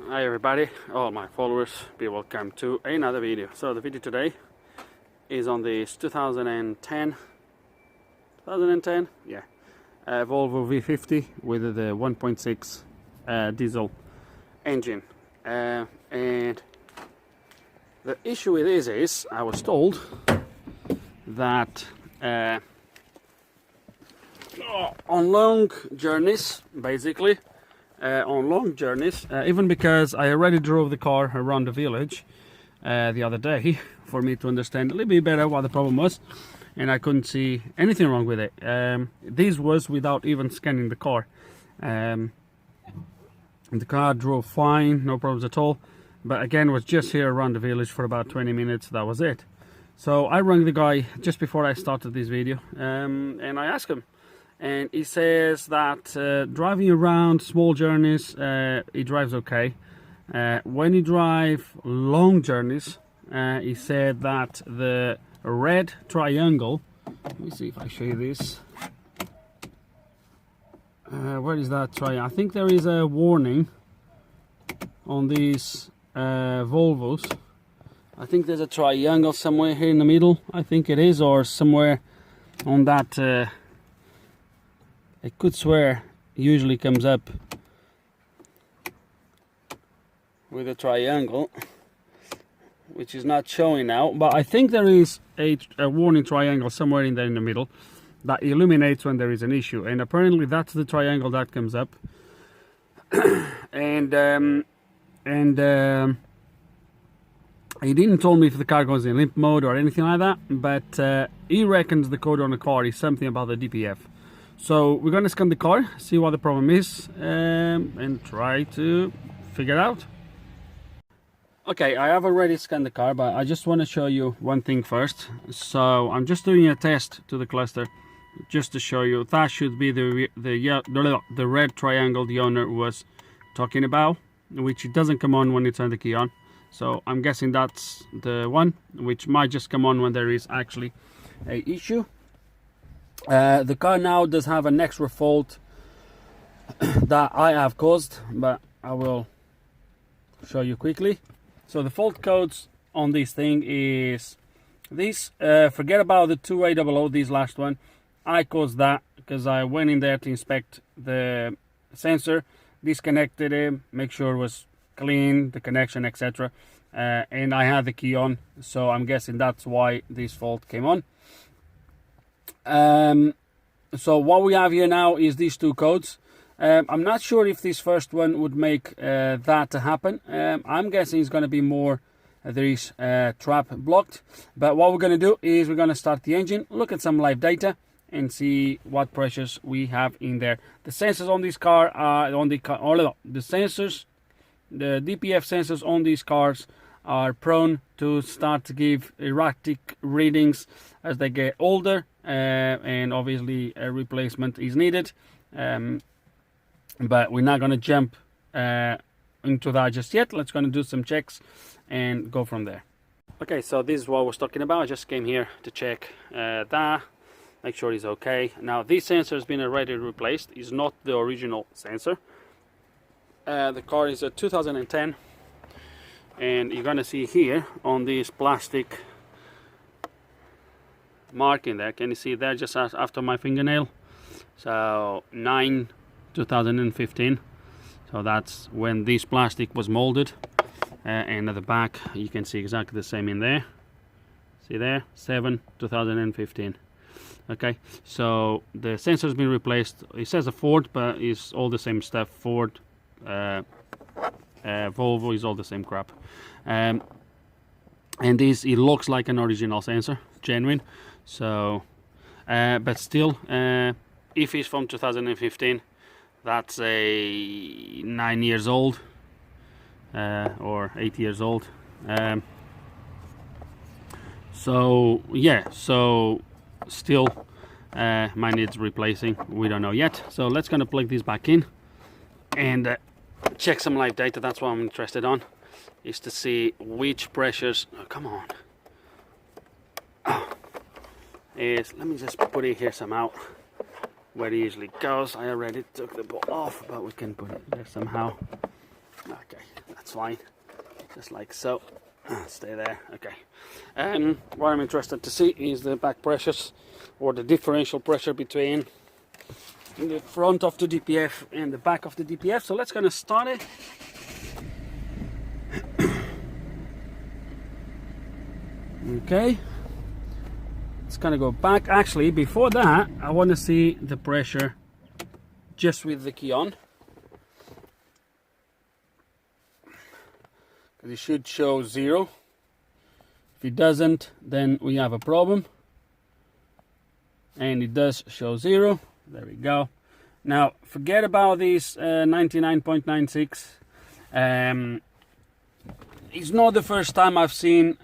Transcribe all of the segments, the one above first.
Hi everybody, all my followers, be welcome to another video. So the video today is on this 2010, yeah, Volvo V50 with the 1.6 diesel engine. And the issue with this is, I was told that on long journeys, basically, even because I already drove the car around the village the other day for me to understand a little bit better what the problem was, and I couldn't see anything wrong with it. This was without even scanning the car. The car drove fine, no problems at all, but again was just here around the village for about 20 minutes. That was it. So I rang the guy just before I started this video, and I asked him, and he says that driving around small journeys, he drives okay. When you drive long journeys, he said that the red triangle, let me see if I show you this. Where is that triangle? I think there is a warning on these Volvos. I think there's a triangle somewhere here in the middle, I think it is, or somewhere on that. I could swear usually comes up with a triangle, which is not showing now, but I think there is a warning triangle somewhere in there in the middle that illuminates when there is an issue, and apparently that's the triangle that comes up. and he didn't tell me if the car goes in limp mode or anything like that, but he reckons the code on the car is something about the DPF. So we're going to scan the car, see what the problem is, and try to figure it out. Okay, I have already scanned the car, but I just want to show you one thing first. So I'm just doing a test to the cluster, just to show you that should be the red triangle the owner was talking about, which it doesn't come on when you turn the key on. So I'm guessing that's the one, which might just come on when there is actually a issue. The car now does have an extra fault that I have caused, but I will show you quickly. So the fault codes on this thing is this. Forget about the 2800, this last one. I caused that because I went in there to inspect the sensor, disconnected it, make sure it was clean, the connection, etc. And I had the key on, so I'm guessing that's why this fault came on. So what we have here now is these two codes. I'm not sure if this first one would make that to happen. I'm guessing it's going to be more there is trap blocked, but what we're going to do is we're going to start the engine, look at some live data and see what pressures we have in there. The sensors on this car are on the sensors, the DPF sensors on these cars are prone to start to give erratic readings as they get older, and obviously a replacement is needed, but we're not going to jump into that just yet. Let's going to do some checks and go from there. Okay, so this is what I was talking about. I just came here to check that, make sure it's okay. Now this sensor has been already replaced. It's not the original sensor. The car is a 2010, and you're gonna see here on this plastic marking there, can you see there just after my fingernail? So 9/2015, so that's when this plastic was molded, and at the back you can see exactly the same in there. See there, 7/2015. Okay, so the sensor has been replaced. It says a Ford, but it's all the same stuff. Ford, Volvo is all the same crap. And this, it looks like an original sensor, genuine. So but still, if it's from 2015, that's a 9 years old, or 8 years old. So yeah, so still mine needs replacing. We don't know yet, so let's gonna plug this back in and check some live data. That's what I'm interested on, is to see which pressures, oh, come on, let me just put it here somehow where it usually goes. I already took the bolt off, but we can put it there somehow. Okay, fine, just like so. Stay there. Okay. What I'm interested to see is the back pressures, or the differential pressure between the front of the DPF and the back of the DPF. So let's gonna start it. Okay, it's gonna go back. Actually, before that, I want to see the pressure just with the key on, because it should show 0. If it doesn't, then we have a problem, and it does show 0. There we go. Now forget about these 99.96. It's not the first time I've seen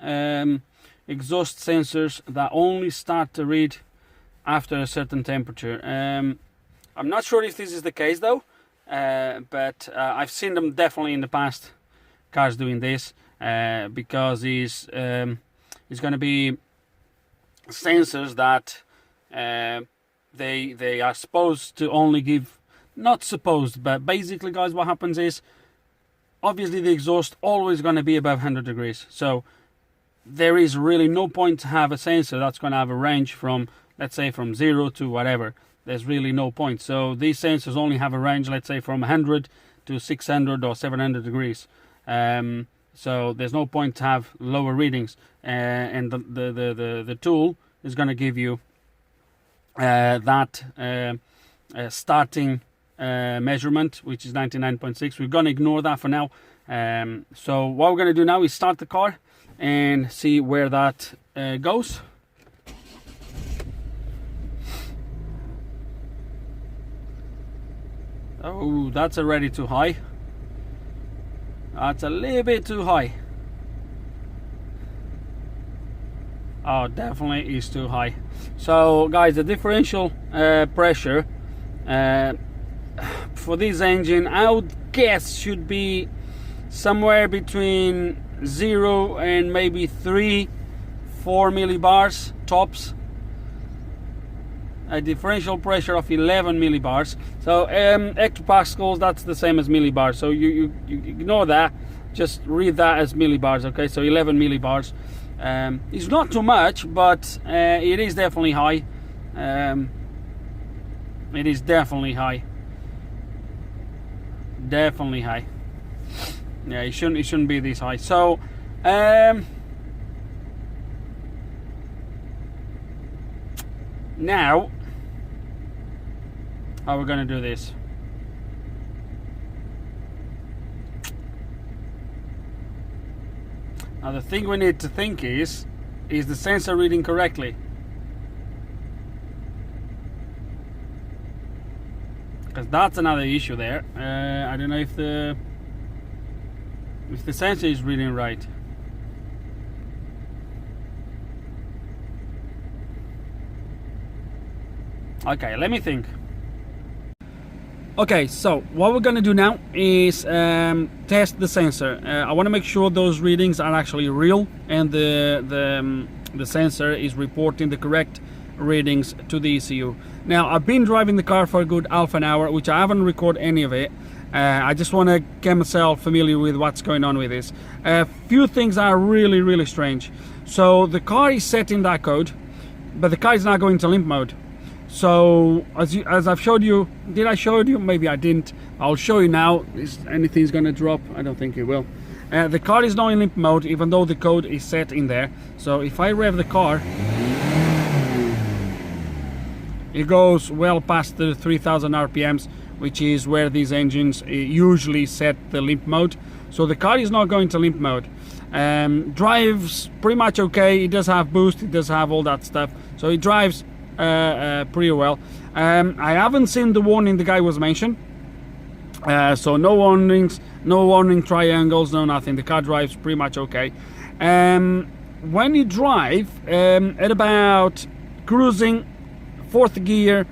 exhaust sensors that only start to read after a certain temperature. I'm not sure if this is the case though, but I've seen them definitely in the past, cars doing this, because it's going to be sensors that they are supposed to only give, not supposed, but basically, guys, what happens is, obviously the exhaust always going to be above 100 degrees, so there is really no point to have a sensor that's going to have a range from, let's say, from 0 to whatever. There's really no point. So these sensors only have a range, let's say, from 100 to 600 or 700 degrees. So there's no point to have lower readings, and the tool is going to give you that starting measurement, which is 99.6. We're going to ignore that for now. So what we're going to do now is start the car and see where that goes. Oh, that's already too high. That's a little bit too high. Oh, definitely is too high. So guys, the differential pressure for this engine, I would guess, should be somewhere between 0 and maybe 3-4 millibars tops. A differential pressure of 11 millibars. So hectopascals, that's the same as millibars, so you ignore that, just read that as millibars. Okay, so 11 millibars. It's not too much, but it is definitely high. It is definitely high. Definitely high. Yeah, it shouldn't be this high. So now, how we're gonna do this? Now the thing we need to think is the sensor reading correctly? Because that's another issue there. I don't know if the sensor is reading right. Okay, let me think. Okay, so what we're gonna do now is test the sensor. I want to make sure those readings are actually real, and the sensor is reporting the correct readings to the ECU. Now, I've been driving the car for a good half an hour, which I haven't recorded any of it. I just want to get myself familiar with what's going on with this. A few things are really strange. So the car is set in that code, but the car is not going to limp mode. So as I've showed you, did I show you? Maybe I didn't. I'll show you now. Is anything's gonna drop? I don't think it will. The car is not in limp mode, even though the code is set in there. So if I rev the car, it goes well past the 3000 RPMs, which is where these engines usually set the limp mode. So the car is not going to limp mode. Drives pretty much okay. It does have boost, it does have all that stuff, so it drives pretty well. I haven't seen the warning the guy was mentioned, so no warnings, no warning triangles, no nothing. The car drives pretty much okay. When you drive at about cruising 4th gear,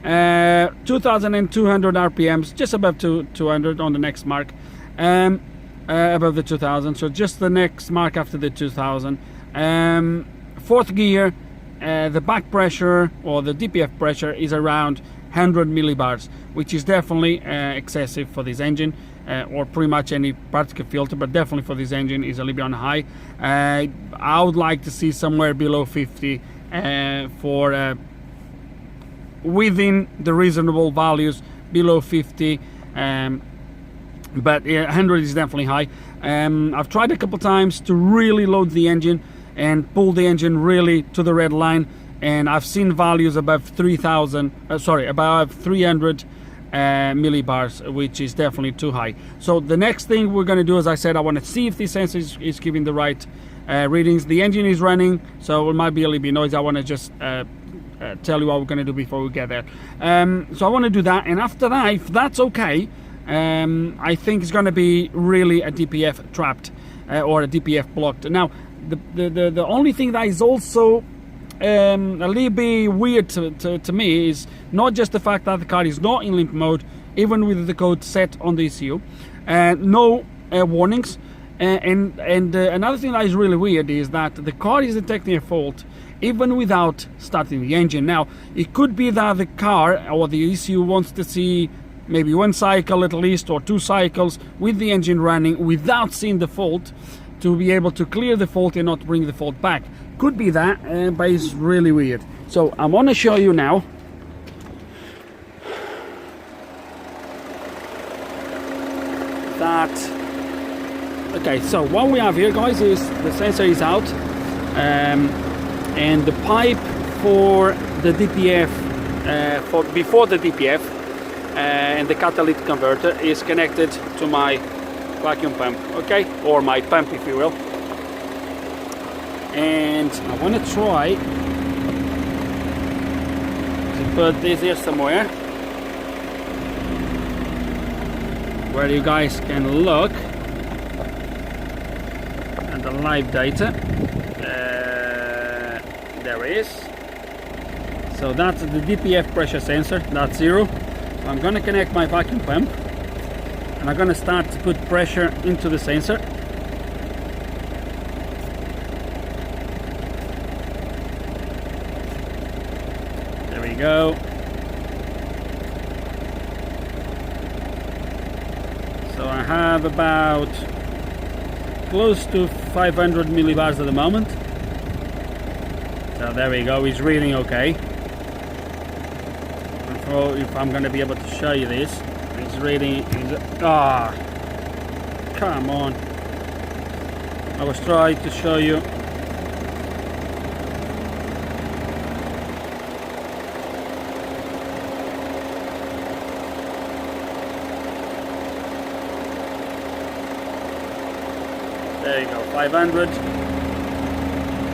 2200 RPMs, just above 200 on the next mark, above the 2000, so just the next mark after the 2000. 4th gear, the back pressure, or the DPF pressure, is around 100 millibars, which is definitely excessive for this engine. or pretty much any particle filter, but definitely for this engine is a little bit on high. I would like to see somewhere below 50 for within the reasonable values, below 50. But 100 is definitely high. I've tried a couple times to really load the engine and pull the engine really to the red line, and I've seen values above 3,000, above 300 millibars, which is definitely too high. So the next thing we're going to do, as I said, I want to see if this sensor is giving the right readings. The engine is running, so it might be a little bit noisy. I want to just tell you what we're going to do before we get there. So I want to do that, and after that, if that's okay, I think it's going to be really a DPF trapped or a DPF blocked. Now the only thing that is also a little bit weird to me is not just the fact that the car is not in limp mode, even with the code set on the ECU, no warnings, and another thing that is really weird is that the car is detecting a fault even without starting the engine. Now it could be that the car or the ECU wants to see maybe one cycle at least, or 2 cycles with the engine running without seeing the fault, to be able to clear the fault and not bring the fault back. Could be that, but it's really weird. So I'm gonna show you now. Okay, so what we have here, guys, is the sensor is out, and the pipe for the DPF, before the DPF, and the catalytic converter is connected to my vacuum pump, okay, or my pump, if you will. And I want to try to put this here somewhere where you guys can look at the live data. There it is. So that's the DPF pressure sensor, that's 0. So I'm going to connect my vacuum pump, and I'm going to start to put pressure into the sensor. There we go. So I have about close to 500 millibars at the moment. So there we go, it's reading okay. If I'm going to be able to show you this, it's reading. Come on. I was trying to show you. There you go, 500.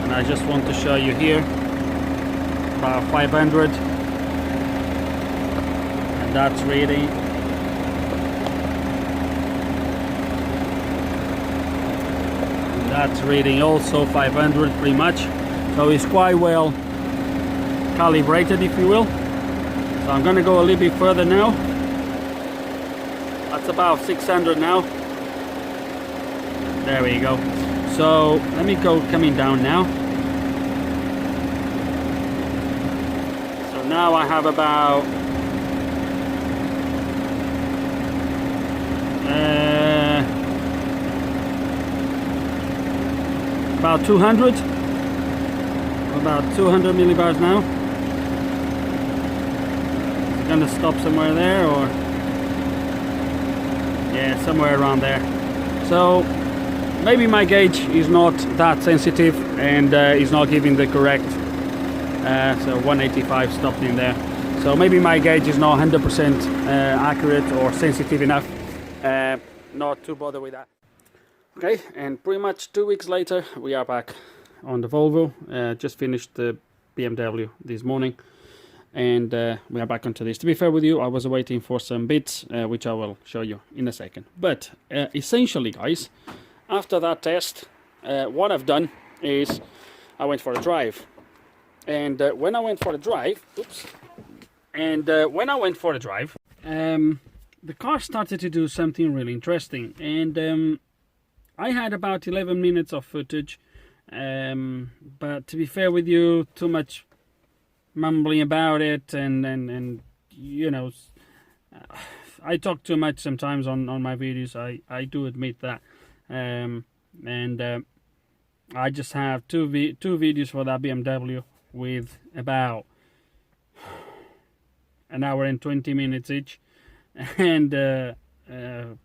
And I just want to show you here about 500. That's reading. That's reading also 500 pretty much. So it's quite well calibrated, if you will. So I'm going to go a little bit further now. That's about 600 now. There we go. So let me go coming down now. So now I have about about 200 millibars now. It's gonna stop somewhere there, or yeah, somewhere around there. So maybe my gauge is not that sensitive and is not giving the correct, so 185 stopped in there. So maybe my gauge is not 100% accurate or sensitive enough not to bother with that. Okay, and pretty much 2 weeks later we are back on the Volvo. Just finished the BMW this morning, and we are back onto this. To be fair with you, I was waiting for some bits which I will show you in a second. But essentially, guys, after that test, what I've done is I went for a drive, and when I went for a drive, the car started to do something really interesting, and I had about 11 minutes of footage, but to be fair with you, too much mumbling about it, and you know, I talk too much sometimes on my videos. I do admit that. I just have two videos for that BMW with about an hour and 20 minutes each. And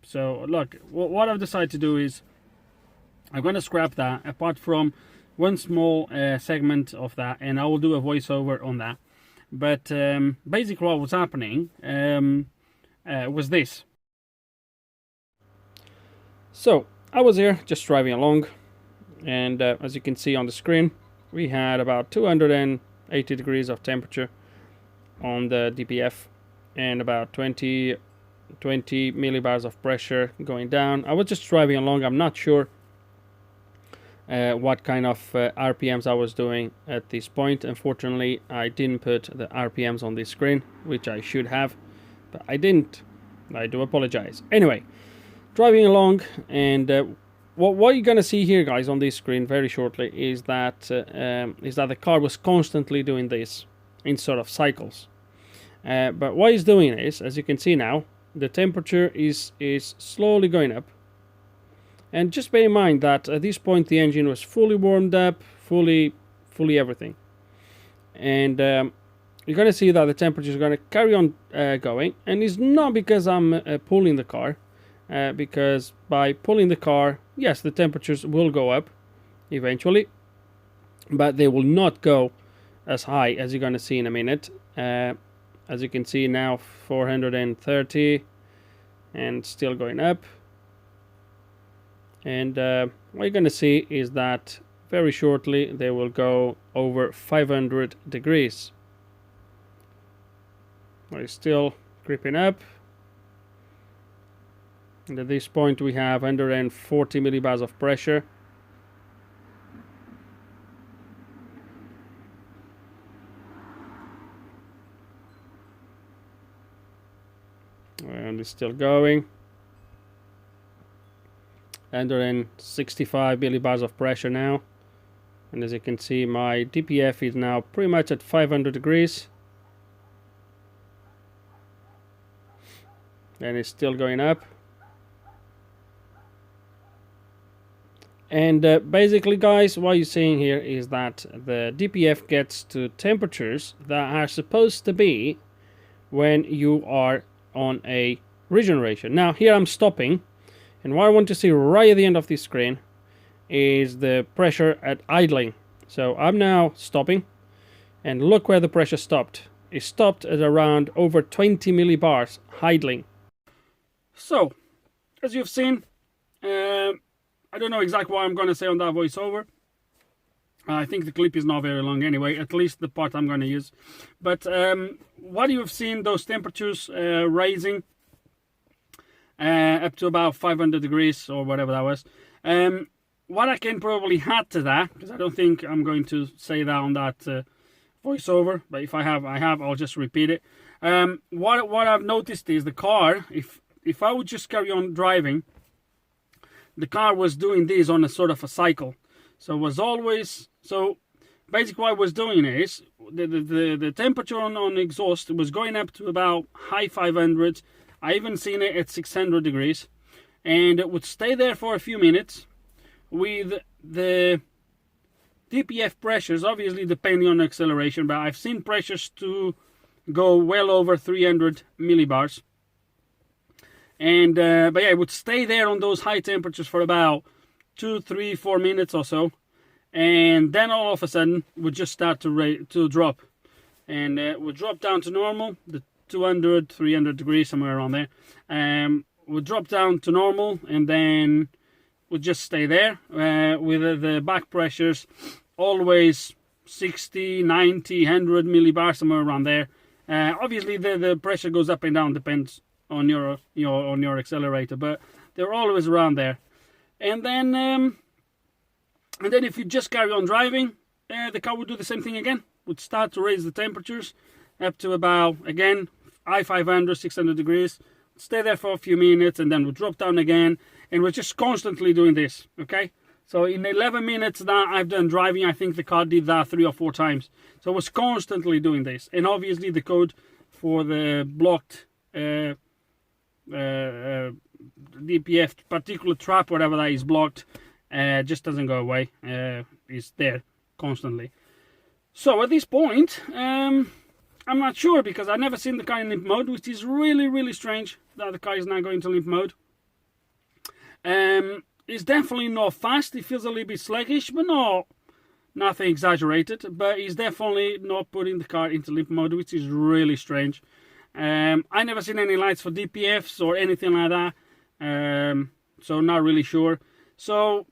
so look, what I've decided to do is I'm going to scrap that, apart from one small segment of that, and I will do a voiceover on that. But basically what was happening was this. So I was here just driving along, and as you can see on the screen, we had about 280 degrees of temperature on the DPF and about 20 millibars of pressure going down. I was just driving along. I'm not sure what kind of RPMs I was doing at this point. Unfortunately, I didn't put the RPMs on this screen, which I should have, but I didn't. I do apologize. Anyway, driving along, and what you're gonna see here, guys, on this screen very shortly is that the car was constantly doing this in sort of cycles. But what it's doing is, as you can see now, the temperature is slowly going up. And just bear in mind that at this point the engine was fully warmed up, fully everything. And you're going to see that the temperature is going to carry on going. And it's not because I'm pulling the car, because by pulling the car, yes, the temperatures will go up eventually, but they will not go as high as you're going to see in a minute. As you can see now, 430 and still going up. And what you're going to see is that very shortly they will go over 500 degrees. We're still creeping up. And at this point we have 140 millibars of pressure. And it's still going. 165 millibars of pressure now, and as you can see, my DPF is now pretty much at 500 degrees, and it's still going up. And basically, guys, what you're seeing here is that the DPF gets to temperatures that are supposed to be when you are on a regeneration. Now here I'm stopping. And what I want to see right at the end of this screen is the pressure at idling. So I'm now stopping, and look where the pressure stopped. It stopped at around over 20 millibars idling. So, as you've seen, I don't know exactly what I'm going to say on that voiceover. I think the clip is not very long anyway, at least the part I'm going to use. But what you've seen, those temperatures rising up to about 500 degrees or whatever that was. What I can probably add to that, because I don't think I'm going to say that on that voiceover, but if I have, I'll just repeat it. What I've noticed is the car, if I would just carry on driving, the car was doing this on a sort of a cycle. So it was always, so basically what I was doing is, the temperature on exhaust was going up to about high 500s. I even seen it at 600 degrees, and it would stay there for a few minutes with the DPF pressures, obviously depending on acceleration, but I've seen pressures to go well over 300 millibars. And but yeah, it would stay there on those high temperatures for about 2, 3, 4 minutes or so, and then all of a sudden would just start to drop, and it would drop down to normal. The 200, 300 degrees, somewhere around there, would drop down to normal, and then would just stay there with the back pressures always 60, 90, 100 millibars, somewhere around there. Obviously the pressure goes up and down, depends on your accelerator, but they're always around there. And then if you just carry on driving, the car would do the same thing again, would start to raise the temperatures up to about, again, high 500, 600 degrees, stay there for a few minutes, and then we'll drop down again, and we're just constantly doing this, okay? So in 11 minutes that I've done driving, I think the car did that 3 or 4 times. So it was constantly doing this, and obviously the code for the blocked DPF particulate trap, whatever that is blocked, just doesn't go away. It's there constantly. So at this point, I'm not sure, because I've never seen the car in limp mode, which is really strange that the car is now going to limp mode. It's definitely not fast. It feels a little bit sluggish, but nothing exaggerated. But it's definitely not putting the car into limp mode, which is really strange. I never seen any lights for DPFs or anything like that, so not really sure. So,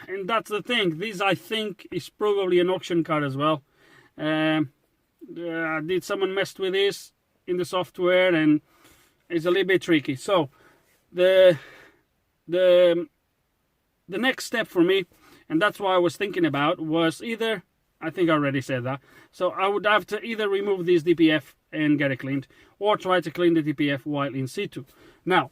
and that's the thing, this I think is probably an auction car as well. Did someone mess with this in the software, and it's a little bit tricky. So the next step for me, and that's what I was thinking about, was either, I think I already said that, so I would have to either remove this DPF and get it cleaned, or try to clean the DPF while in situ. Now,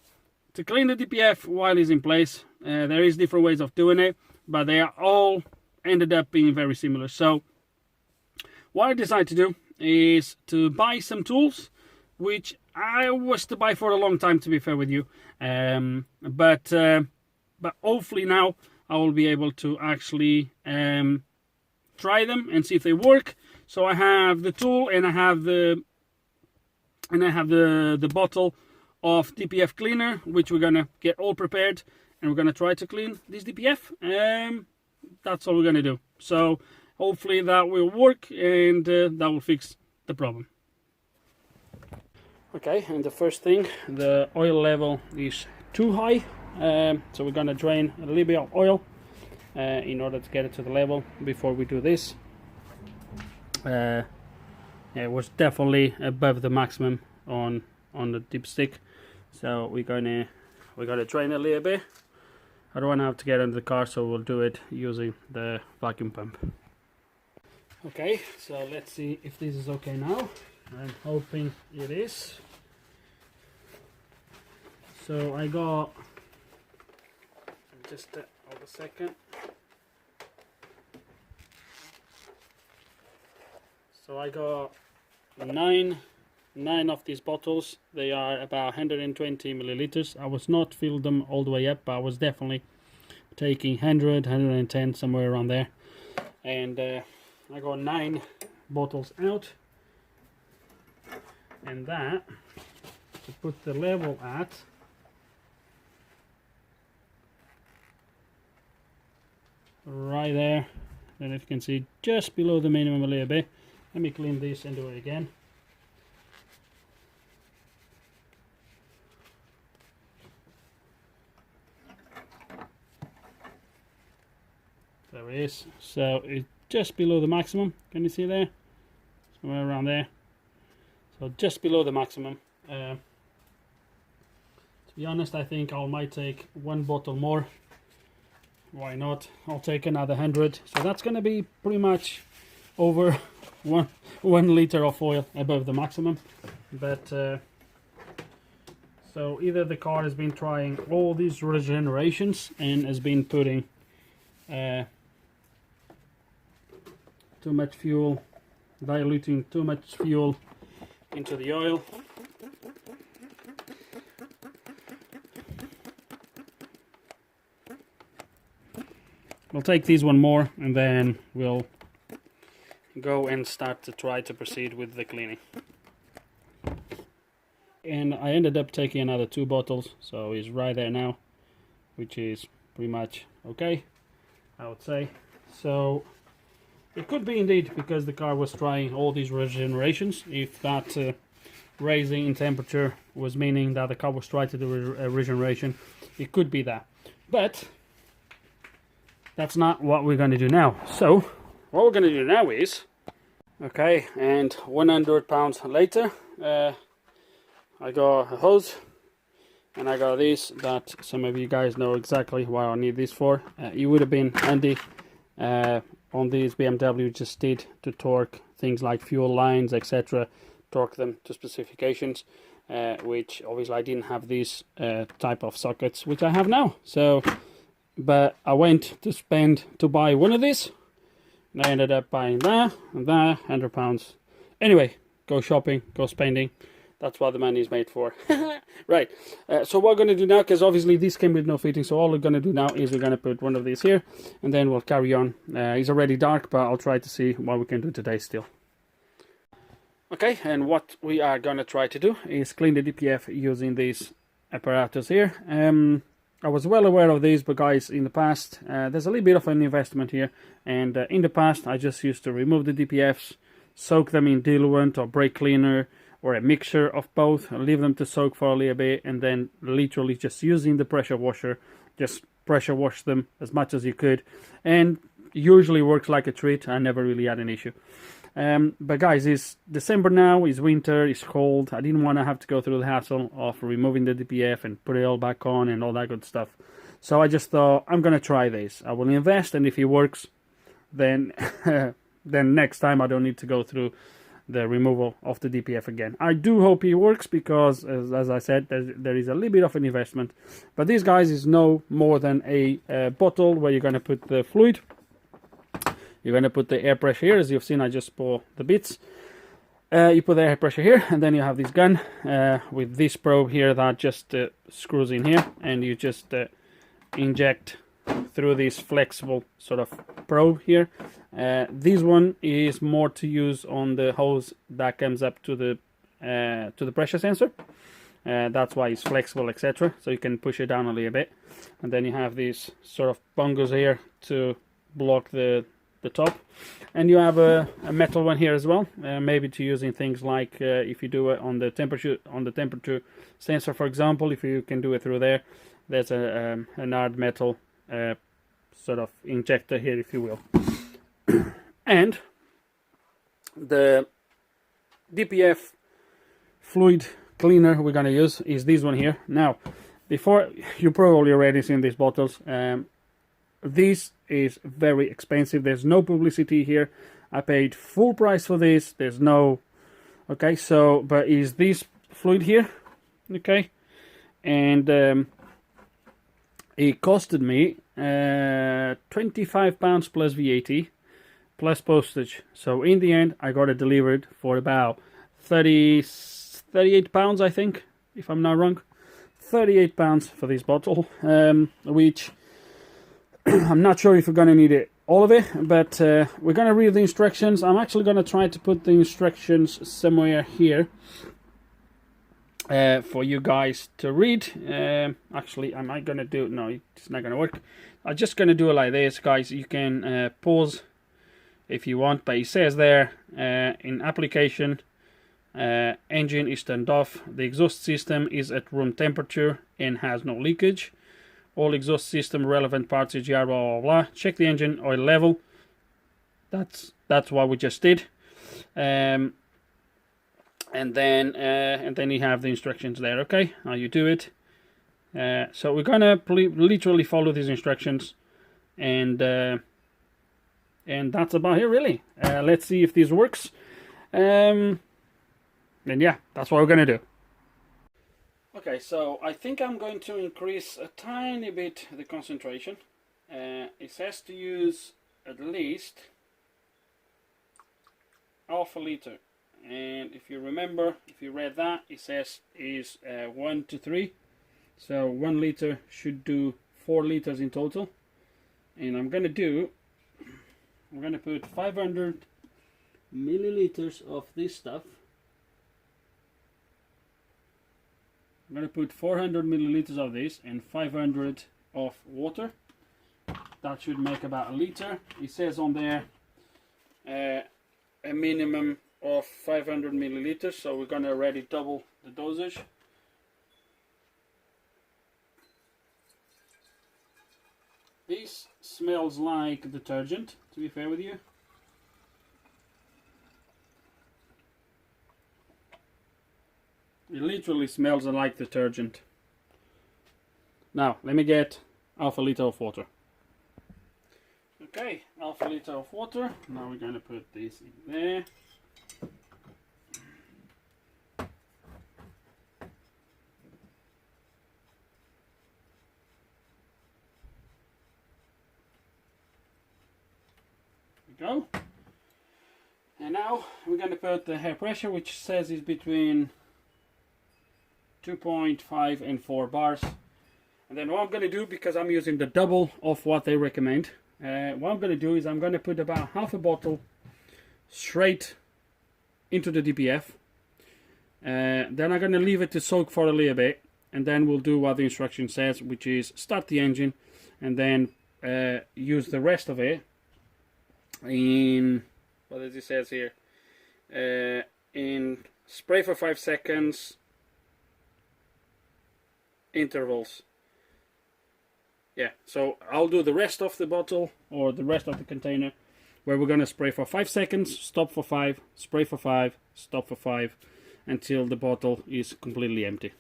to clean the DPF while it's in place, there is different ways of doing it, but they are all ended up being very similar. So what I decided to do is to buy some tools, which I was to buy for a long time, to be fair with you, but hopefully now I will be able to actually try them and see if they work. So I have the tool, and I have the bottle of DPF cleaner, which we're gonna get all prepared, and we're gonna try to clean this DPF. That's all we're gonna do. So hopefully that will work, and that will fix the problem. Okay, and the first thing, the oil level is too high, so we're gonna drain a little bit of oil in order to get it to the level before we do this. Yeah, it was definitely above the maximum on the dipstick, so we're gonna drain a little bit. I don't want to have to get under the car, so we'll do it using the vacuum pump. Okay, so let's see if this is okay now. I'm hoping it is. So I got, just hold a second. So I got nine of these bottles. They are about 120 milliliters. I was not filled them all the way up, but I was definitely taking 100, 110, somewhere around there. And I got 9 bottles out, and that to put the level at right there, and if you can see, just below the minimum a little bit. Let me clean this and do it again. There it is. So it's just below the maximum. Can you see there? Somewhere around there. So just below the maximum. To be honest, I think I might take 1 bottle more. Why not? I'll take another 100. So that's going to be pretty much over one liter of oil above the maximum. But so either the car has been trying all these regenerations and has been putting too much fuel, diluting too much fuel into the oil. We'll take these one more, and then we'll go and start to try to proceed with the cleaning. And I ended up taking another 2 bottles, so it's right there now, which is pretty much okay, I would say. So it could be indeed because the car was trying all these regenerations. If that raising in temperature was meaning that the car was trying to do a regeneration, it could be that. But that's not what we're going to do now. So what we're going to do now is, okay, and 100 pounds later, I got a hose, and I got this that some of you guys know exactly what I need this for. It would have been handy on these BMW just did to torque things like fuel lines, etc., torque them to specifications, which obviously I didn't have these type of sockets, which I have now. So, but I went to buy one of these, and I ended up buying that and that, £100. Anyway, go shopping, go spending. That's what the money is made for. Right, so what we're going to do now, because obviously this came with no fitting, so all we're going to do now is we're going to put one of these here, and then we'll carry on. It's already dark, but I'll try to see what we can do today still. Okay, and what we are going to try to do is clean the DPF using these apparatus here. I was well aware of these, but guys, in the past, there's a little bit of an investment here, and in the past I just used to remove the DPFs, soak them in diluent or brake cleaner, or a mixture of both, leave them to soak for a little bit, and then literally just using the pressure washer, just pressure wash them as much as you could, and usually works like a treat. I never really had an issue. But guys, it's December now, it's winter, it's cold. I didn't want to have to go through the hassle of removing the DPF and put it all back on and all that good stuff. So I just thought, I'm going to try this. I will invest, and if it works, then then next time I don't need to go through the removal of the DPF again. I do hope it works, because as I said, there is a little bit of an investment. But this, guys, is no more than a bottle where you're going to put the fluid. You're going to put the air pressure here. As you've seen, I just pour the bits. You put the air pressure here, and then you have this gun with this probe here that just screws in here, and you just inject through this flexible sort of probe here. This one is more to use on the hose that comes up to the pressure sensor. That's why it's flexible, etc. So you can push it down a little bit, and then you have these sort of bongos here to block the top, and you have a metal one here as well, maybe to use in things like if you do it on the temperature sensor, for example. If you can do it through there, there's an hard metal sort of injector here, if you will. And the DPF fluid cleaner we're going to use is this one here. Now, before, you probably already seen these bottles. This is very expensive. There's no publicity here. I paid full price for this. There's no... Okay, so, but is this fluid here? Okay, and it costed me £25 plus VAT plus postage. So in the end, I got it delivered for about £38, I think, if I'm not wrong. £38 for this bottle, which I'm not sure if we're going to need it, all of it, but we're going to read the instructions. I'm actually going to try to put the instructions somewhere here for you guys to read. Actually, am I going to do... No, it's not going to work. I'm just going to do it like this, guys. You can pause if you want, but it says there, in application, engine is turned off, the exhaust system is at room temperature and has no leakage. All exhaust system relevant parts EGR, blah blah blah. Check the engine oil level. That's what we just did. And then you have the instructions there. Okay, how you do it. So we're gonna literally follow these instructions, and that's about it really. Let's see if this works. And yeah, that's what we're gonna do. Okay, so I think I'm going to increase a tiny bit the concentration. It says to use at least half a liter, and if you remember, if you read that, it says is 1 to 3. So 1 liter should do 4 liters in total, and I'm gonna put 500 milliliters of this stuff. I'm going to put 400 milliliters of this and 500 of water. That should make about a liter. It says on there a minimum of 500 milliliters, so we're going to already double the dosage. This smells like detergent, to be fair with you. It literally smells like detergent. Now, let me get half a liter of water. Okay, half a liter of water. Now we're going to put this in there. There we go. And now we're going to put the air pressure, which says is between 2.5 and 4 bars. And then what I'm going to do, because I'm using the double of what they recommend, what I'm going to do is I'm going to put about half a bottle straight into the DPF. Then I'm going to leave it to soak for a little bit, and then we'll do what the instruction says, which is start the engine and then use the rest of it in, what does it says here, in spray for 5 seconds intervals. Yeah, so I'll do the rest of the bottle or the rest of the container where we're going to spray for 5 seconds, stop for 5, spray for 5, stop for 5 until the bottle is completely empty.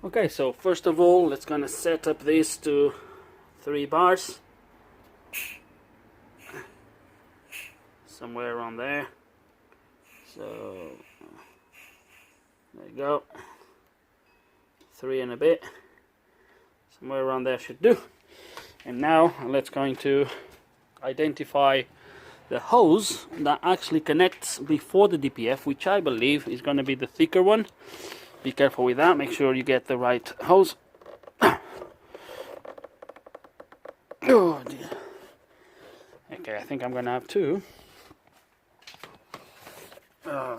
Okay, so first of all, let's gonna set up this to 3 bars. Somewhere around there. So, there you go. 3 and a bit. Somewhere around there should do. And now, let's going to identify the hose that actually connects before the DPF, which I believe is going to be the thicker one. Be careful with that, make sure you get the right hose. Oh dear. Okay, I think I'm going to have 2. There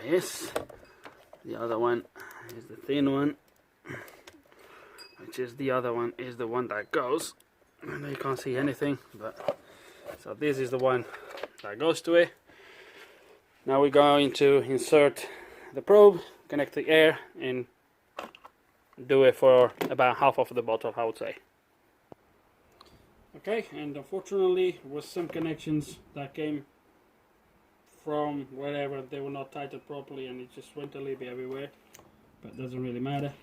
it is. The other one is the thin one, which is the other one is the one that goes. I know you can't see anything, but so this is the one that goes to it. Now we're going to insert the probe, connect the air, and do it for about half of the bottle, I would say. Okay, and unfortunately with some connections that came from wherever, they were not tightened properly and it just went a little bit everywhere, but it doesn't really matter.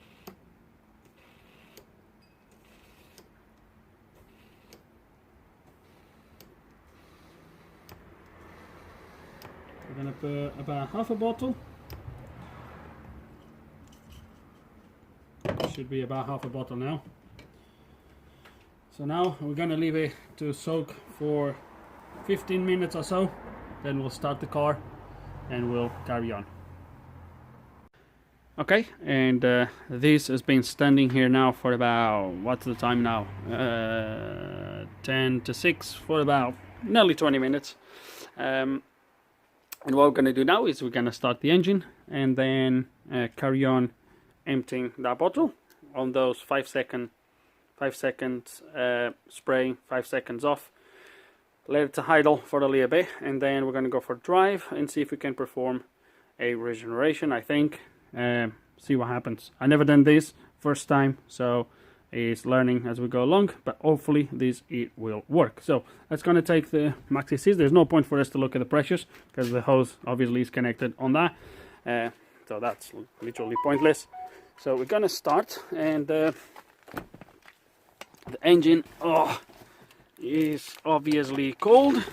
We're going to put about half a bottle. Should be about half a bottle now. So now we're going to leave it to soak for 15 minutes or so. Then we'll start the car and we'll carry on. Okay, and this has been standing here now for about, what's the time now? 10 to 6 for about nearly 20 minutes. And what we're going to do now is we're going to start the engine and then carry on emptying that bottle on those 5 seconds spraying, 5 seconds off. Let it to idle for a little bit, and then we're going to go for a drive and see if we can perform a regeneration, I think. See what happens. I never done this first time, so it's learning as we go along, but hopefully it will work. So that's going to take the maxi seals. There's no point for us to look at the pressures because the hose obviously is connected on that, so that's literally pointless. So we're going to start, and the engine is obviously cold.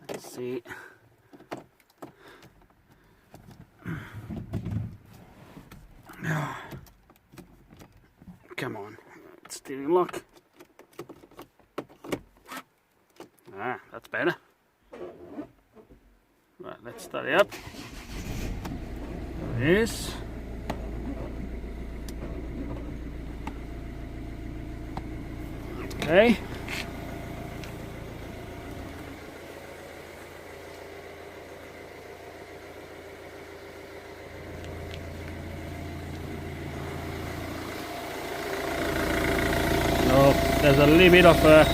Let's see. Come on, steering lock. That's better. Right, let's start it up. This. Okay. There's a little bit of a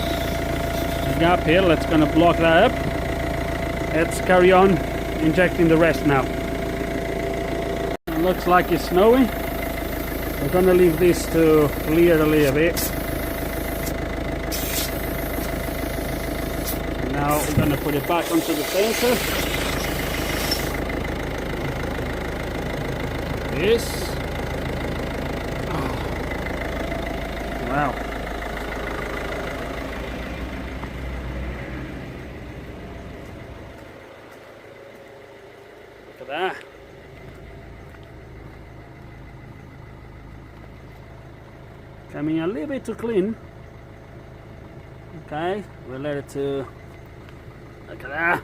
gap here. Let's gonna block that up. Let's carry on injecting the rest now. It looks like it's snowing. We're gonna leave this to clear a little bit. Now we're gonna put it back onto the sensor. This. Oh. Wow. That. Coming a little bit too clean. Okay, we'll let it to, look at that.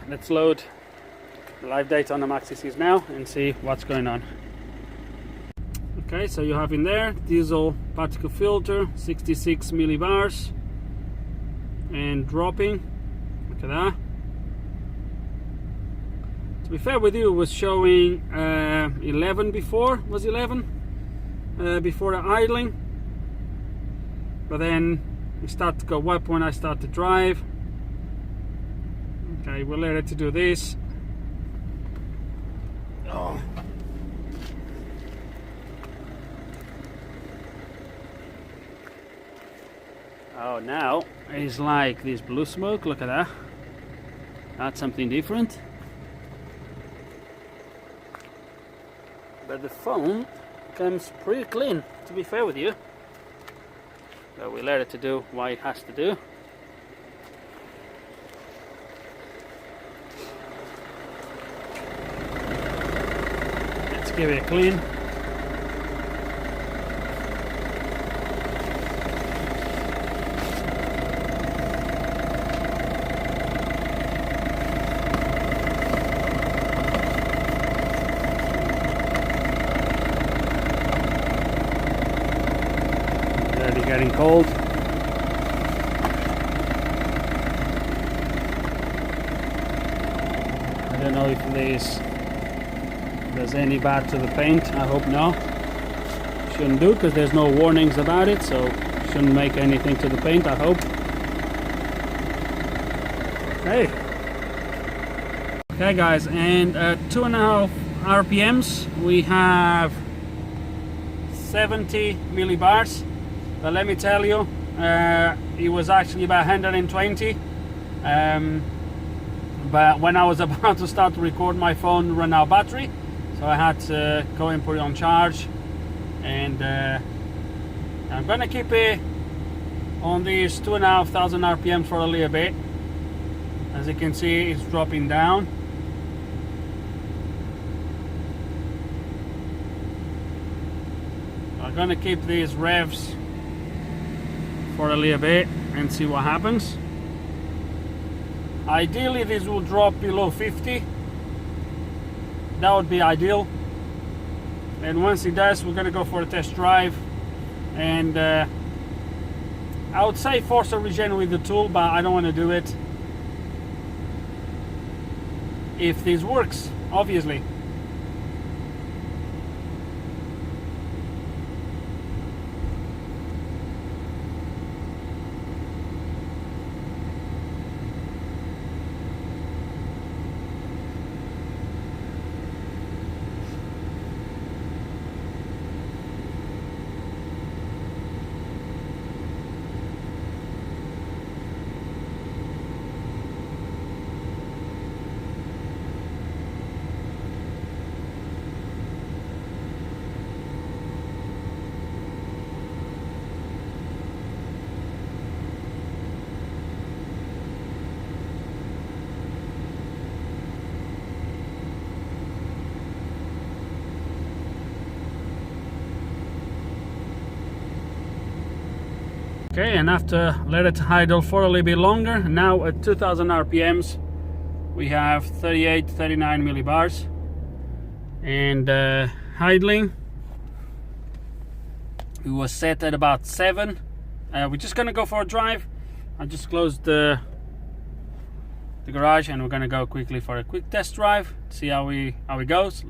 Let's load the live data on the MaxiSys now and see what's going on. Okay, so you have in there diesel particle filter, 66 millibars, and dropping. Look at that. To be fair with you, it was showing 11 before. Was 11 before the idling, but then it started to go up when I start to drive. Okay, we'll let it to do this. Oh. Oh, now it's like this blue smoke. Look at that. That's something different. But the foam comes pretty clean, to be fair with you. So we let it to do what it has to do. Let's give it a clean. Already getting cold. I don't know if there's any bad to the paint. I hope no. Shouldn't do, because there's no warnings about it, so shouldn't make anything to the paint, I hope. Okay guys, and at 2.5 RPMs we have 70 millibars. But let me tell you, it was actually about 120. But when I was about to start to record, my phone ran out of battery, so I had to go and put it on charge. And I'm gonna keep it on these 2,500 RPMs for a little bit. As you can see, it's dropping down. I'm gonna keep these revs for a little bit and see what happens. Ideally this will drop below 50. That would be ideal. And once it does, we're gonna go for a test drive, and I would say force a regen with the tool, but I don't want to do it if this works, obviously. Okay, and after let it idle for a little bit longer, now at 2000 RPMs we have 39 millibars, and idling it was set at about 7. We're just gonna go for a drive. I just closed the garage, and we're gonna go quickly for a quick test drive, see how it goes.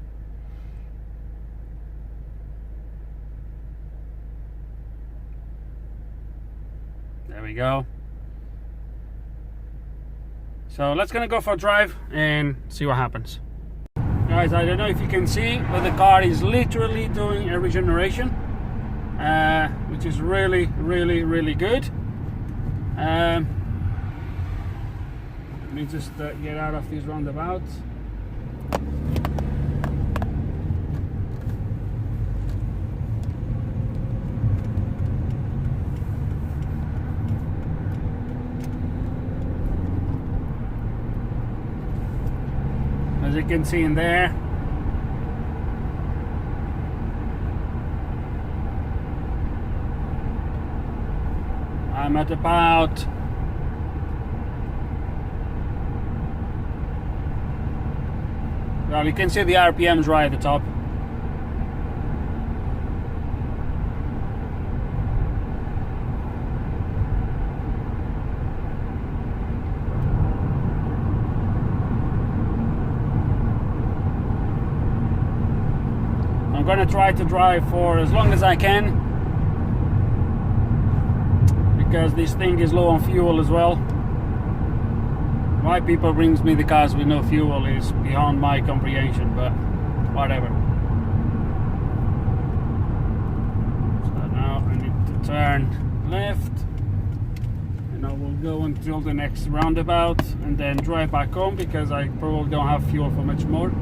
There we go. So let's gonna go for a drive and see what happens. Guys, I don't know if you can see, but the car is literally doing a regeneration, which is really good. Let me just get out of this roundabout. As you can see in there, I'm at about well, you can see the RPMs right at the top. I'm gonna try to drive for as long as I can, because this thing is low on fuel as well. Why people brings me the cars with no fuel is beyond my comprehension, but whatever. So now I need to turn left, and I will go until the next roundabout and then drive back home, because I probably don't have fuel for much more.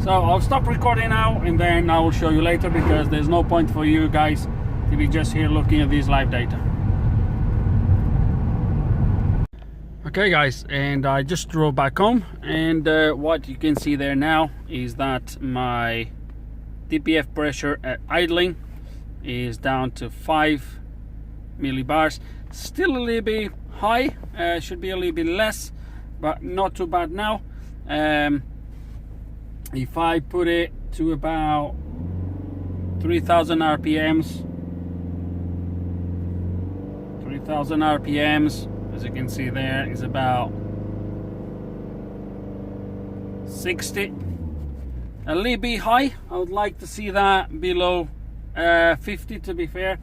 So I'll stop recording now, and then I will show you later, because there's no point for you guys to be just here looking at these live data. Okay guys, and I just drove back home, and what you can see there now is that my DPF pressure at idling is down to 5 millibars. Still a little bit high, should be a little bit less, but not too bad now. If I put it to about 3,000 RPMs, as you can see there, is about 60. A little bit high. I would like to see that below 50, to be fair.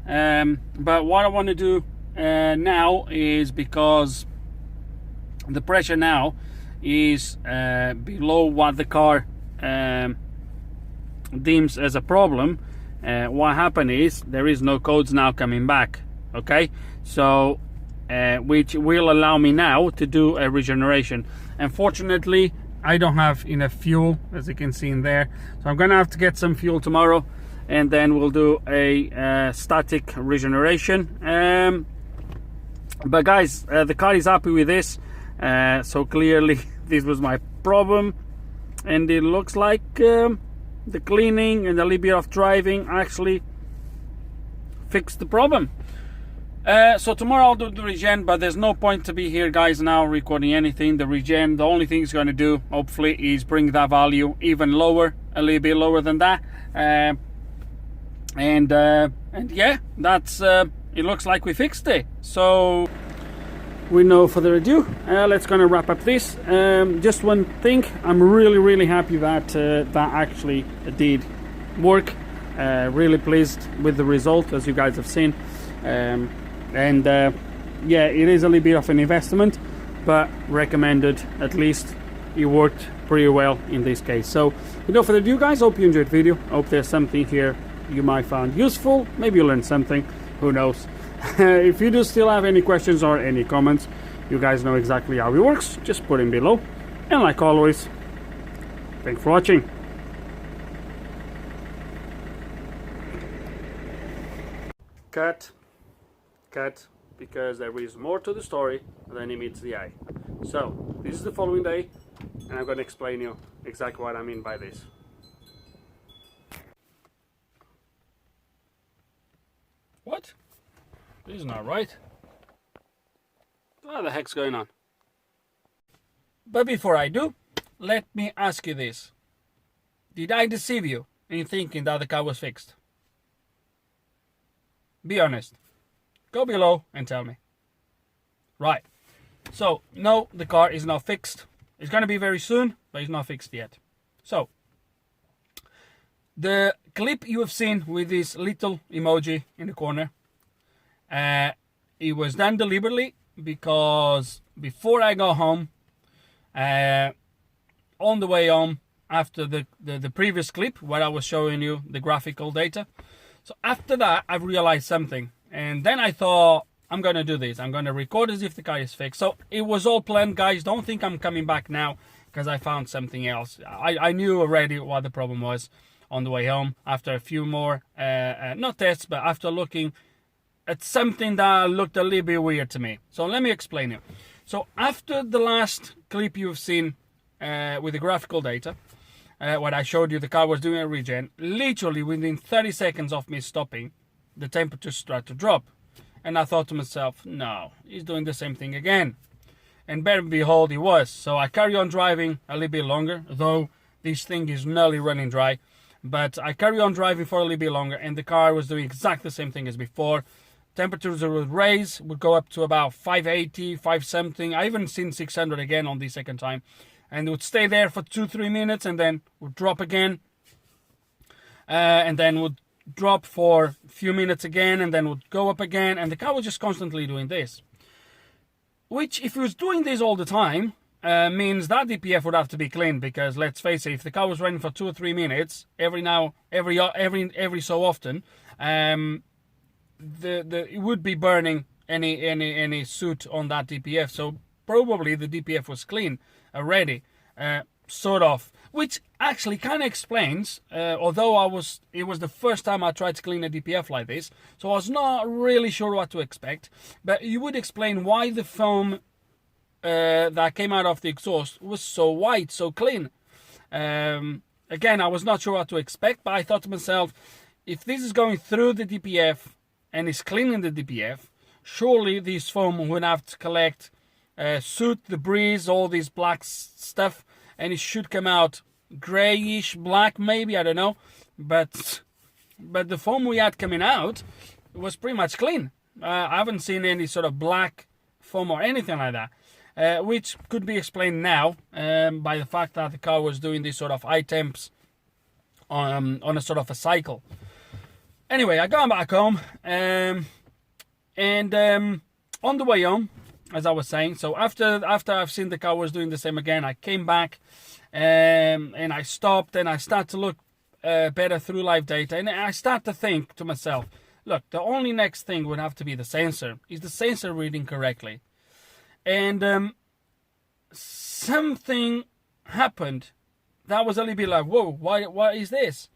But what I want to do now is, because the pressure now is below what the car deems as a problem, what happened is there is no codes now coming back. Okay, so which will allow me now to do a regeneration. Unfortunately, I don't have enough fuel, as you can see in there, so I'm gonna have to get some fuel tomorrow, and then we'll do a static regeneration. But guys, the car is happy with this, so clearly this was my problem, and it looks like the cleaning and a little bit of driving actually fixed the problem. So tomorrow I'll do the regen, but there's no point to be here guys now recording anything. The regen, the only thing it's going to do hopefully is bring that value even lower, a little bit lower than that, and yeah, that's it. Looks like we fixed it. So with no further ado, let's gonna wrap up this. Just one thing, I'm really happy that that actually did work. Really pleased with the result, as you guys have seen. Yeah, it is a little bit of an investment, but recommended. At least it worked pretty well in this case. So without further ado guys, hope you enjoyed the video. Hope there's something here you might find useful. Maybe you learned something, who knows. If you do still have any questions or any comments, you guys know exactly how it works. Just put them below, and like always, thanks for watching. Cut, because there is more to the story than it meets the eye. So this is the following day, and I'm going to explain you exactly what I mean by this. What? This is not right. What the heck's going on? But before I do, let me ask you this. Did I deceive you in thinking that the car was fixed? Be honest. Go below and tell me. Right. So, no, the car is not fixed. It's going to be very soon, but it's not fixed yet. So, the clip you have seen with this little emoji in the corner, it was done deliberately, because before I go home, on the way home, after the previous clip where I was showing you the graphical data, so after that I realized something, and then I thought, I'm going to do this. I'm going to record as if the car is fixed. So it was all planned, guys. Don't think I'm coming back now because I found something else. I knew already what the problem was on the way home after a few more, not tests, but after looking at something that looked a little bit weird to me. So let me explain it. So after the last clip you've seen with the graphical data, when I showed you the car was doing a regen, literally within 30 seconds of me stopping, the temperature started to drop. And I thought to myself, no, he's doing the same thing again. And better behold, he was. So I carry on driving a little bit longer, though this thing is nearly running dry. But I carry on driving for a little bit longer, and the car was doing exactly the same thing as before. Temperatures would raise, would go up to about 580, 5 something. I even seen 600 again on the second time. And it would stay there for 2-3 minutes, and then would drop again. And then would drop for a few minutes again, and then would go up again, and the car was just constantly doing this. Which, if it was doing this all the time, means that DPF would have to be cleaned, because let's face it, if the car was running for 2 or 3 minutes every so often, it would be burning any soot on that DPF. So probably the DPF was clean already, sort of. Which actually kind of explains, although it was the first time I tried to clean a DPF like this, so I was not really sure what to expect, but you would explain why the foam that came out of the exhaust was so white, so clean. Again, I was not sure what to expect, but I thought to myself, if this is going through the DPF and is cleaning the DPF, surely this foam would have to collect soot, debris, all this black stuff, and it should come out grayish black, maybe, I don't know, but the foam we had coming out was pretty much clean. I haven't seen any sort of black foam or anything like that, which could be explained now by the fact that the car was doing this sort of high temps on a sort of a cycle. Anyway, I got back home, and on the way home, as I was saying, so after I've seen the car was doing the same again, I came back and I stopped, and I start to look better through live data, and I start to think to myself, look, the only next thing would have to be the sensor. Is the sensor reading correctly? And something happened that was a little bit like, whoa, what is this?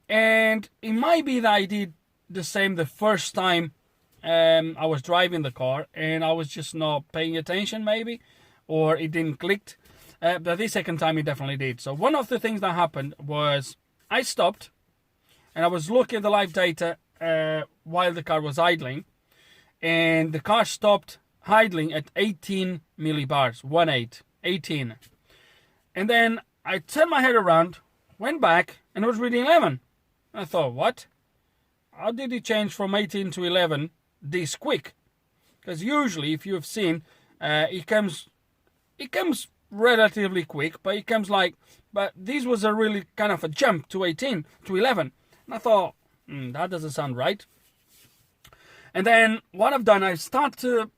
And it might be that I did the same the first time I was driving the car, and I was just not paying attention, maybe, or it didn't click. But the second time it definitely did. So one of the things that happened was I stopped, and I was looking at the live data while the car was idling, and the car stopped idling at 18 millibars, 18. And then I turned my head around, went back, and it was reading 11. I thought, what? How did it change from 18 to 11 this quick? Because usually, if you have seen, it comes relatively quick, but it comes like, but this was a really kind of a jump to 18 to 11. And I thought, that doesn't sound right. And then what I've done, I start to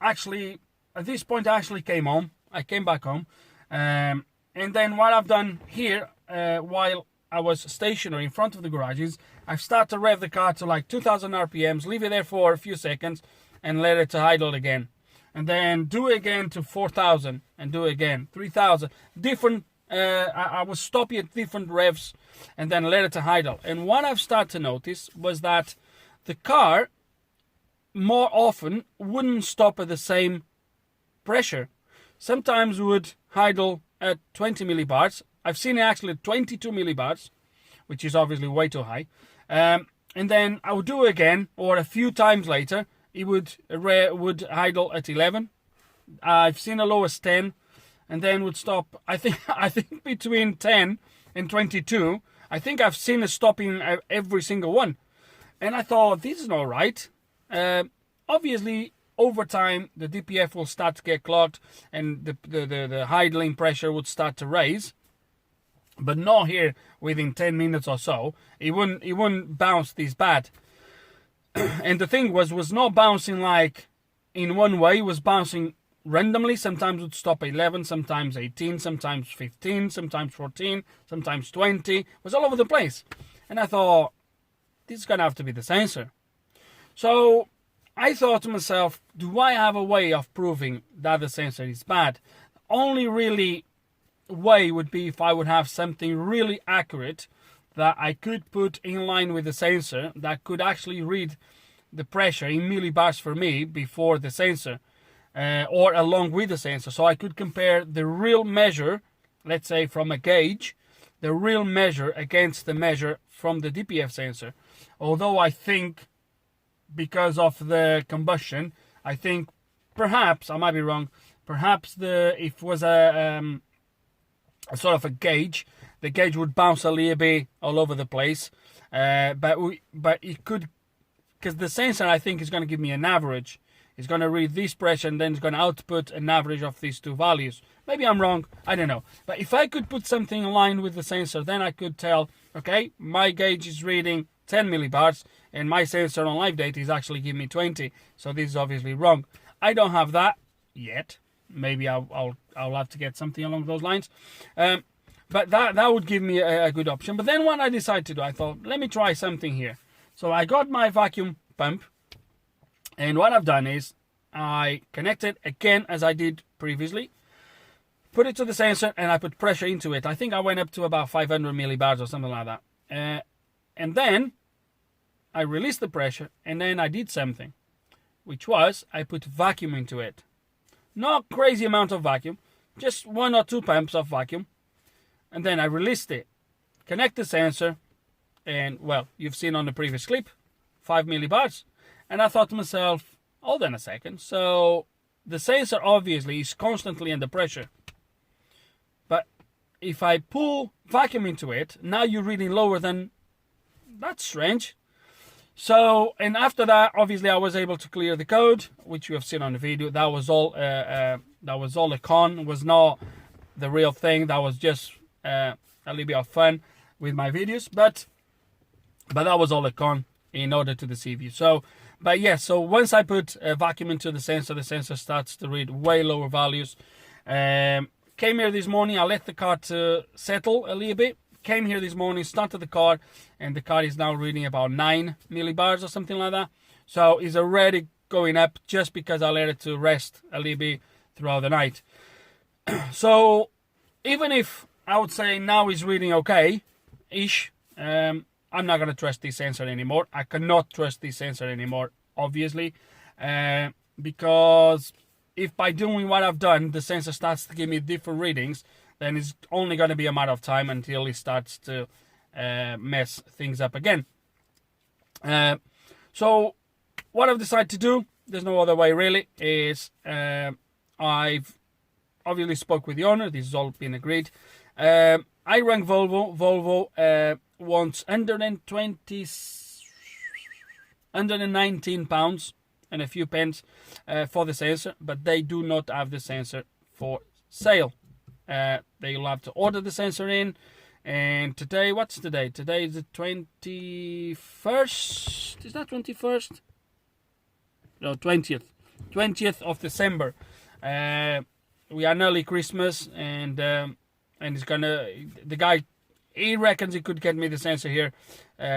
actually, at this point, I actually came home. I came back home. And then what I've done here, while I was stationary in front of the garages, I've started to rev the car to like 2,000 RPMs, leave it there for a few seconds, and let it to idle again. And then do it again to 4,000, and do it again, 3,000. Different, I was stopping at different revs, and then let it to idle. And what I've started to notice was that the car, more often, wouldn't stop at the same pressure. Sometimes would idle at 20 millibars. I've seen it actually at 22 millibars, which is obviously way too high. And then I would do it again, or a few times later, it would idle at 11. I've seen a low as 10, and then would stop. I think between 10 and 22. I think I've seen it stopping every single one, and I thought this is not right. Obviously, over time, the DPF will start to get clogged, and the idling pressure would start to raise. But not here within 10 minutes or so. It wouldn't bounce this bad. And the thing was not bouncing like in one way. It was bouncing randomly. Sometimes it would stop at 11, sometimes 18, sometimes 15, sometimes 14, sometimes 20. It was all over the place. And I thought, this is going to have to be the sensor. So I thought to myself, do I have a way of proving that the sensor is bad? Only really way would be if I would have something really accurate that I could put in line with the sensor that could actually read the pressure in millibars for me before the sensor, or along with the sensor, so I could compare the real measure, let's say from a gauge, the real measure against the measure from the DPF sensor. Although I think, because of the combustion, I think perhaps, I might be wrong, perhaps if it was a sort of a gauge, the gauge would bounce a little bit all over the place, but it could, because the sensor I think is going to give me an average. It's going to read this pressure and then it's going to output an average of these two values. Maybe I'm wrong, I don't know. But if I could put something in line with the sensor, then I could tell, okay, my gauge is reading 10 millibars and my sensor on live data is actually giving me 20. So this is obviously wrong. I don't have that yet. Maybe I'll have to get something along those lines. But that would give me a good option. But then what I decided to do, I thought, let me try something here. So I got my vacuum pump, and what I've done is I connected again as I did previously, put it to the sensor, and I put pressure into it. I think I went up to about 500 millibars or something like that. And then I released the pressure, and then I did something, which was I put vacuum into it. Not crazy amount of vacuum, just 1 or 2 pumps of vacuum. And then I released it, connect the sensor, and well, you've seen on the previous clip, 5 millibars. And I thought to myself, hold on a second. So the sensor obviously is constantly under pressure. But if I pull vacuum into it, now you're reading lower than, that's strange. So, and after that, obviously I was able to clear the code, which you have seen on the video. That was all a con. It was not the real thing. That was just a little bit of fun with my videos. But that was all a con in order to deceive you. So, but yes, so once I put a vacuum into the sensor starts to read way lower values. Came here this morning, I let the car to settle a little bit. Came here this morning, started the car, and the car is now reading about 9 millibars or something like that. So it's already going up just because I let it to rest a little bit throughout the night. So even if I would say now it's reading okay-ish, I'm not going to trust this sensor anymore. I cannot trust this sensor anymore, obviously, because if by doing what I've done, the sensor starts to give me different readings, then it's only going to be a matter of time until it starts to mess things up again. So what I've decided to do, there's no other way really, is I've obviously spoke with the owner. This has all been agreed. I rang Volvo. Volvo wants 119 pounds and a few pence for the sensor, but they do not have the sensor for sale. They'll have to order the sensor in, and today, what's today? Today is the 21st. Is that 21st? No, 20th of December. We are nearly Christmas, and it's gonna, the guy, he reckons he could get me the sensor here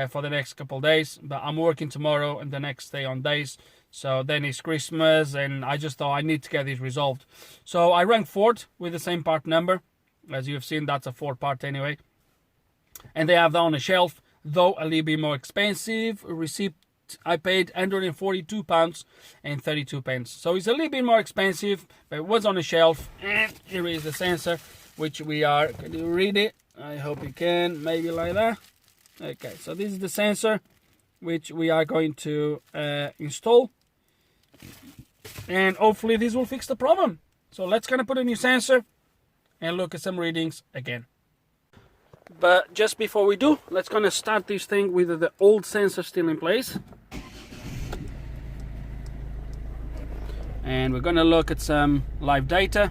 for the next couple of days, but I'm working tomorrow and the next day on days. So then it's Christmas, and I just thought I need to get this resolved. So I rang Ford with the same part number. As you've seen, that's a Ford part anyway. And they have that on the shelf, though a little bit more expensive. Receipt, I paid £142 and 32 pence. So it's a little bit more expensive, but it was on the shelf. And here is the sensor, which we are, can you read it? I hope you can, maybe like that. Okay, so this is the sensor, which we are going to install. And hopefully this will fix the problem. So let's kind of put a new sensor and look at some readings again. But just before we do, let's kind of start this thing with the old sensor still in place. And we're going to look at some live data.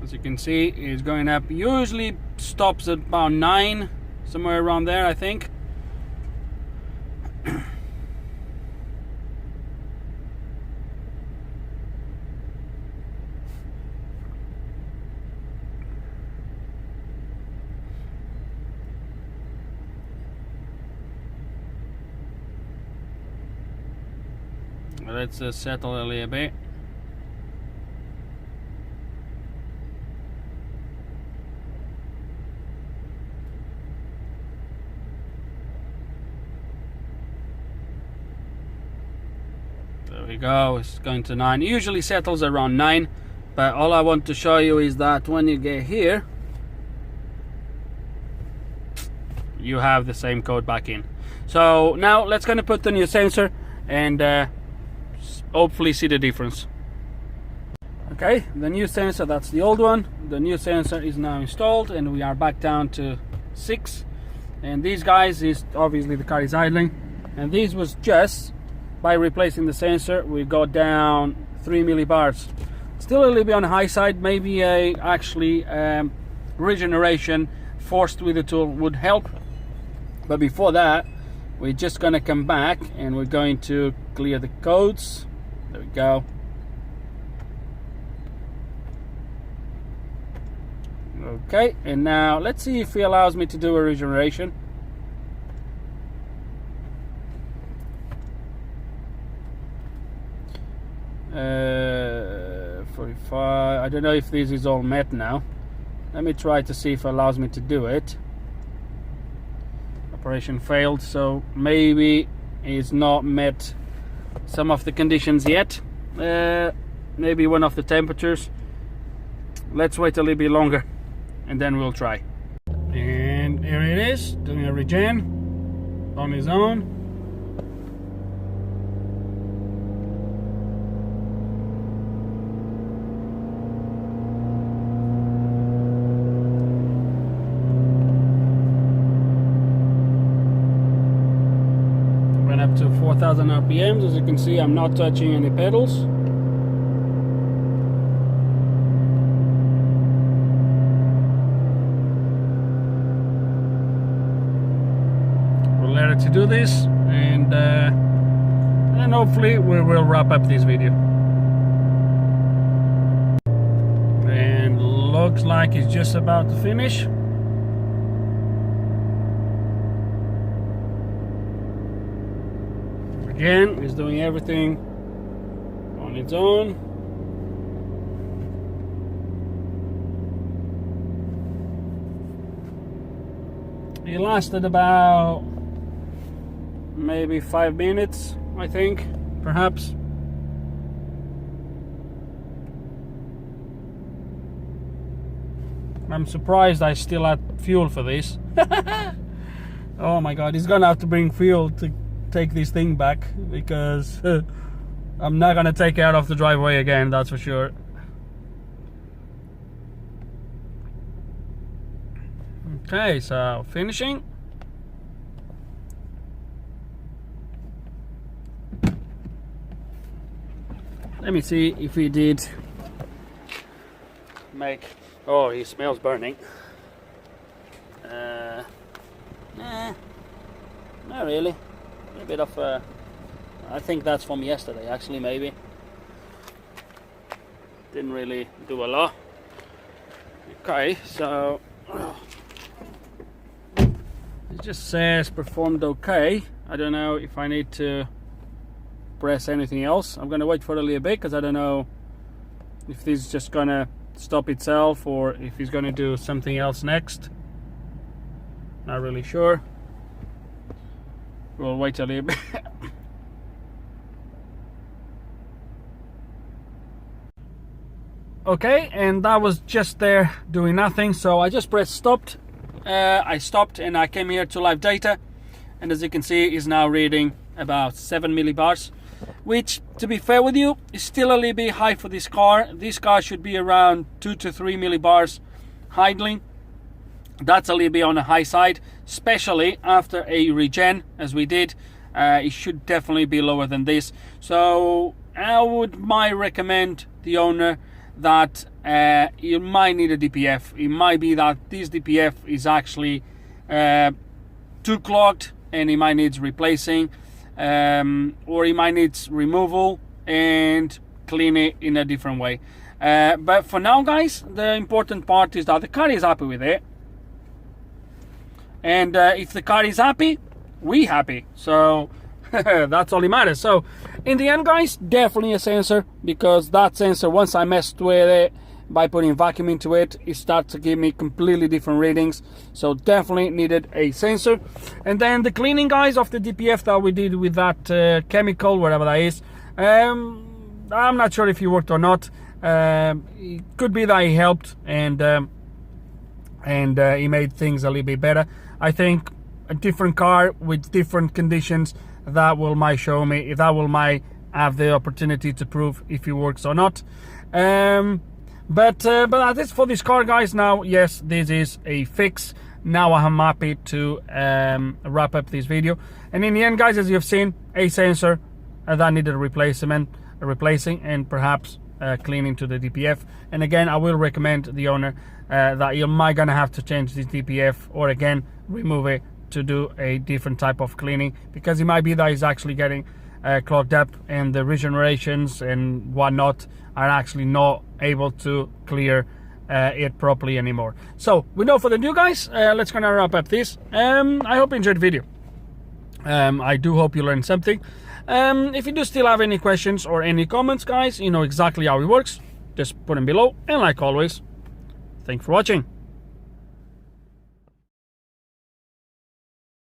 As you can see, it's going up. Usually stops at about 9, somewhere around there, I think. Let's settle a little bit. There we go, it's going to 9. It usually settles around 9, but all I want to show you is that when you get here, you have the same code back in. So now let's gonna put the new sensor and hopefully see the difference. Okay, the new sensor, that's the old one. The new sensor is now installed and we are back down to 6. And these guys is obviously the car is idling, and this was just by replacing the sensor we got down 3 millibars. Still a little bit on the high side. Maybe a actually regeneration forced with the tool would help, but before that we're just gonna come back and we're going to clear the codes. There we go. Okay, and now let's see if he allows me to do a regeneration. Uh, 45. I don't know if this is all met now. Let me try to see if it allows me to do it. Operation failed, so maybe it's not met some of the conditions yet. Maybe one of the temperatures. Let's wait a little bit longer and then we'll try. And here it is, doing a regen on his own. Up to 4,000 RPMs. As you can see, I'm not touching any pedals. We'll let it to do this, and hopefully we will wrap up this video. And looks like it's just about to finish. Again, it's doing everything on its own. It lasted about maybe 5 minutes, I think, perhaps. I'm surprised I still had fuel for this. Oh my god, he's gonna have to bring fuel to take this thing back, because I'm not gonna take it out of the driveway again, that's for sure. Okay, so finishing. Let me see if we did make... Oh, he smells burning. Nah, not really. A bit of I think that's from yesterday actually, maybe. Didn't really do a lot. Okay, so it just says performed okay. I don't know if I need to press anything else. I'm gonna wait for a little bit because I don't know if this is just gonna stop itself or if he's gonna do something else next. Not really sure. We'll wait a little bit. Okay, and that was just there doing nothing, so I just pressed stopped. I stopped and I came here to live data, and as you can see is now reading about 7 millibars, which, to be fair with you, is still a little bit high for this car. This car should be around 2 to 3 millibars idling. That's a little bit on the high side, especially after a regen as we did. It should definitely be lower than this, so I might recommend the owner that you might need a DPF. It might be that this DPF is actually too clogged and it might need replacing, or it might need removal and clean it in a different way. But for now, guys, the important part is that the car is happy with it, and if the car is happy, we happy. So that's all it matters. So In the end, guys, definitely a sensor, because that sensor, once I messed with it by putting vacuum into it, it started to give me completely different readings. So definitely needed a sensor. And then the cleaning, guys, of the DPF that we did with that chemical, whatever that is, I'm not sure if it worked or not. It could be that it helped, and it made things a little bit better. I think a different car with different conditions, that will might show me if that will might have the opportunity to prove if it works or not. But at least for this car, guys, now, yes, this is a fix. Now I'm happy to wrap up this video. And in the end, guys, as you've seen, a sensor that needed replacing, and perhaps cleaning to the DPF. And again, I will recommend the owner that you might gonna have to change this DPF, or again remove it to do a different type of cleaning, because it might be that it's actually getting clogged up, and the regenerations and whatnot are actually not able to clear it properly anymore. So without further ado, guys, let's gonna wrap up this. I hope you enjoyed the video. I do hope you learned something. If you do still have any questions or any comments, guys, you know exactly how it works. Just put them below, and like always, thanks for watching.